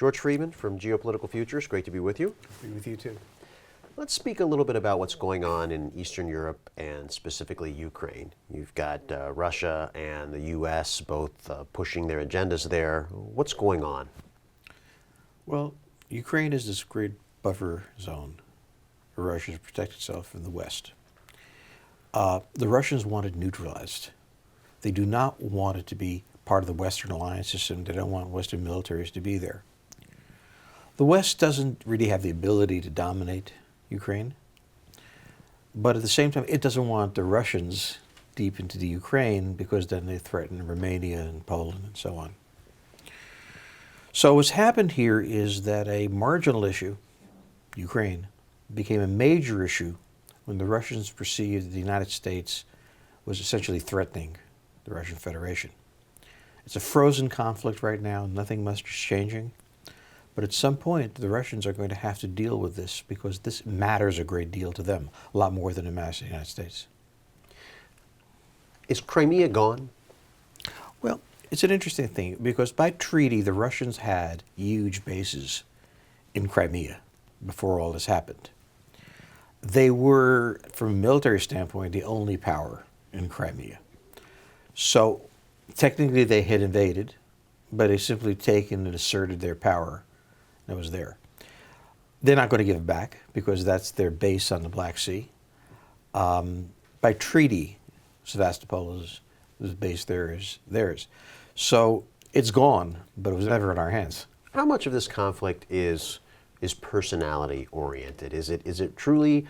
George Friedman from Geopolitical Futures, great to be with you. Be with you too. Let's speak a little bit about what's going on in Eastern Europe and specifically Ukraine. You've got Russia and the U.S. both pushing their agendas there. What's going on? Well, Ukraine is this great buffer zone for Russia to protect itself from the West. The Russians want it neutralized. They do not want it to be part of the Western alliance system. They don't want Western militaries to be there. The West doesn't really have the ability to dominate Ukraine, but at the same time, it doesn't want the Russians deep into the Ukraine because then they threaten Romania and Poland and so on. So what's happened here is that a marginal issue, Ukraine, became a major issue when the Russians perceived that the United States was essentially threatening the Russian Federation. It's a frozen conflict right now, nothing much is changing. But at some point, the Russians are going to have to deal with this because this matters a great deal to them, a lot more than it matters to the United States. Is Crimea gone? Well, it's an interesting thing because by treaty, the Russians had huge bases in Crimea before all this happened. They were, from a military standpoint, the only power in Crimea. So technically they had invaded, but they simply taken and asserted their power that was there. They're not going to give it back because that's their base on the Black Sea. By treaty, Sevastopol's base there is theirs. So it's gone, but it was never in our hands. How much of this conflict is personality oriented? Is it truly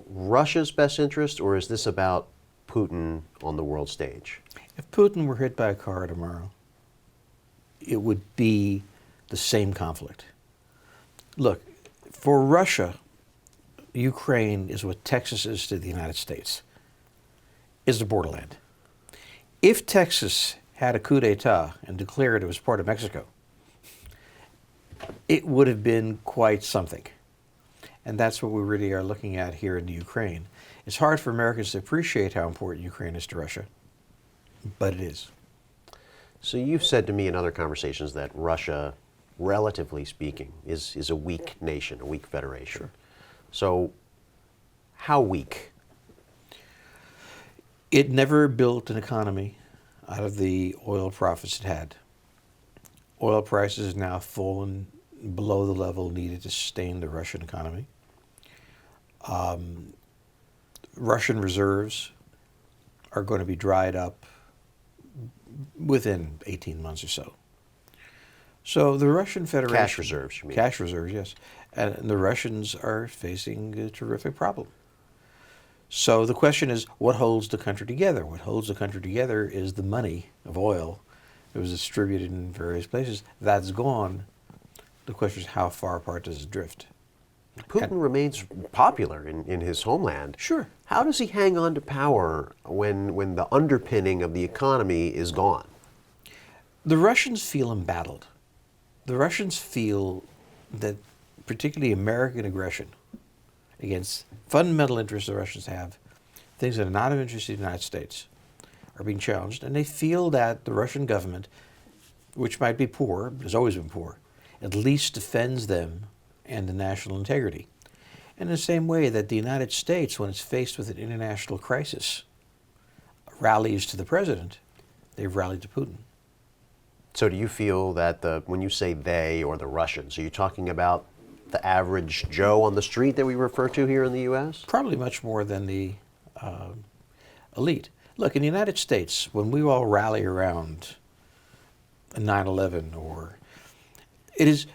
Russia's best interest, or is this about Putin on the world stage? If Putin were hit by a car tomorrow, it would be the same conflict. Look, for Russia, Ukraine is what Texas is to the United States, is the borderland. If Texas had a coup d'etat and declared it was part of Mexico, it would have been quite something. And that's what we really are looking at here in the Ukraine. It's hard for Americans to appreciate how important Ukraine is to Russia, but it is. So you've said to me in other conversations that Russia, relatively speaking, is a weak nation, a weak federation. Sure. So how weak? It never built an economy out of the oil profits it had. Oil prices have now fallen below the level needed to sustain the Russian economy. Russian reserves are going to be dried up within 18 months or so. So the Russian Federation... Cash reserves, you mean? Cash reserves, yes. And the Russians are facing a terrific problem. So the question is, what holds the country together? What holds the country together is the money of oil that was distributed in various places. That's gone. The question is, how far apart does it drift? Putin remains popular in his homeland. Sure. How does he hang on to power when the underpinning of the economy is gone? The Russians feel embattled. The Russians feel that particularly American aggression against fundamental interests the Russians have, things that are not of interest to the United States, are being challenged. And they feel that the Russian government, which might be poor, but has always been poor, at least defends them and the national integrity. In the same way that the United States, when it's faced with an international crisis, rallies to the president, they've rallied to Putin. So do you feel that when you say they or the Russians, are you talking about the average Joe on the street that we refer to here in the U.S.? Probably much more than the elite. Look, in the United States, when we all rally around 9/11, or it is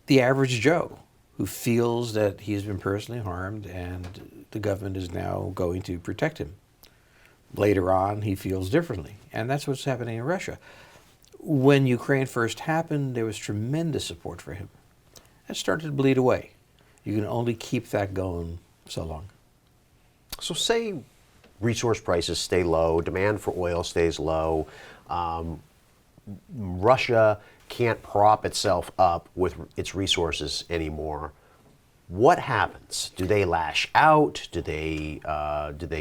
the average Joe who feels that he has been personally harmed and the government is now going to protect him. Later on, he feels differently. And that's what's happening in Russia. When Ukraine first happened, there was tremendous support for him. That started to bleed away. You can only keep that going so long. So say resource prices stay low, demand for oil stays low, Russia can't prop itself up with its resources anymore. What happens? Do they lash out? Do they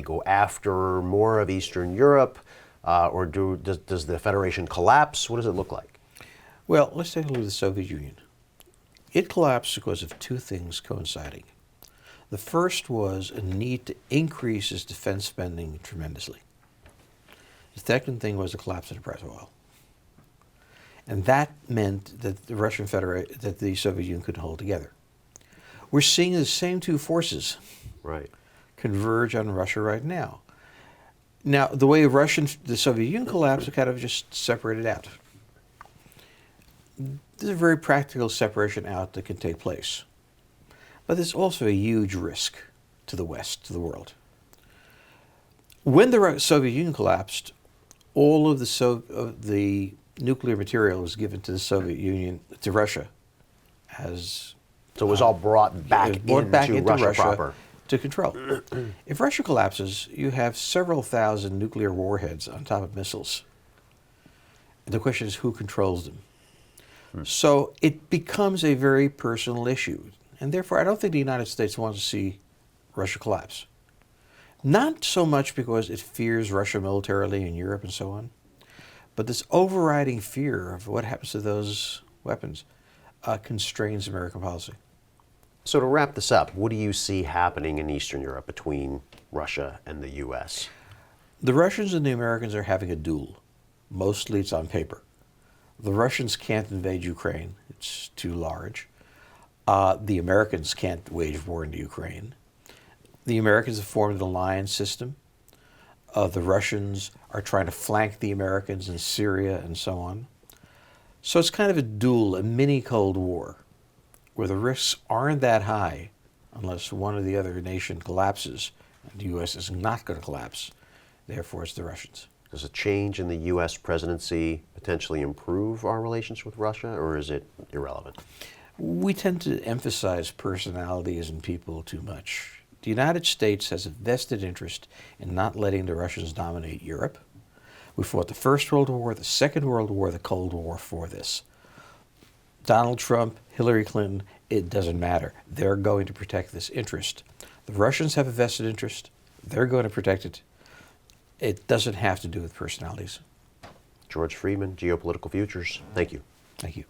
go after more of Eastern Europe, or does the Federation collapse? What does it look like? Well, let's take a look at the Soviet Union. It collapsed because of two things coinciding. The first was a need to increase its defense spending tremendously. The second thing was the collapse of the price of oil. And that meant that that the Soviet Union couldn't hold together. We're seeing the same two forces Right. converge on Russia right now. Now, the way the Soviet Union collapsed, it kind of just separated out. There's a very practical separation out that can take place. But there's also a huge risk to the West, to the world. When the Soviet Union collapsed, all of the nuclear material was given to the Soviet Union, to Russia, as So it was all brought back, it was brought into Russia proper. to control. If Russia collapses, you have several thousand nuclear warheads on top of missiles. And the question is who controls them. So it becomes a very personal issue. And therefore, I don't think the United States wants to see Russia collapse. Not so much because it fears Russia militarily in Europe and so on, but this overriding fear of what happens to those weapons constrains American policy. So to wrap this up, what do you see happening in Eastern Europe between Russia and the U.S.? The Russians and the Americans are having a duel. Mostly it's on paper. The Russians can't invade Ukraine. It's too large. The Americans can't wage war into Ukraine. The Americans have formed an alliance system. The Russians are trying to flank the Americans in Syria and so on. So it's kind of a duel, a mini Cold War, where the risks aren't that high unless one or the other nation collapses. And the U.S. is not going to collapse. Therefore, it's the Russians. Does a change in the U.S. presidency potentially improve our relations with Russia, or is it irrelevant? We tend to emphasize personalities and people too much. The United States has a vested interest in not letting the Russians dominate Europe. We fought the First World War, the Second World War, the Cold War for this. Donald Trump, Hillary Clinton, it doesn't matter. They're going to protect this interest. The Russians have a vested interest. They're going to protect it. It doesn't have to do with personalities. George Friedman, Geopolitical Futures. Thank you. Thank you.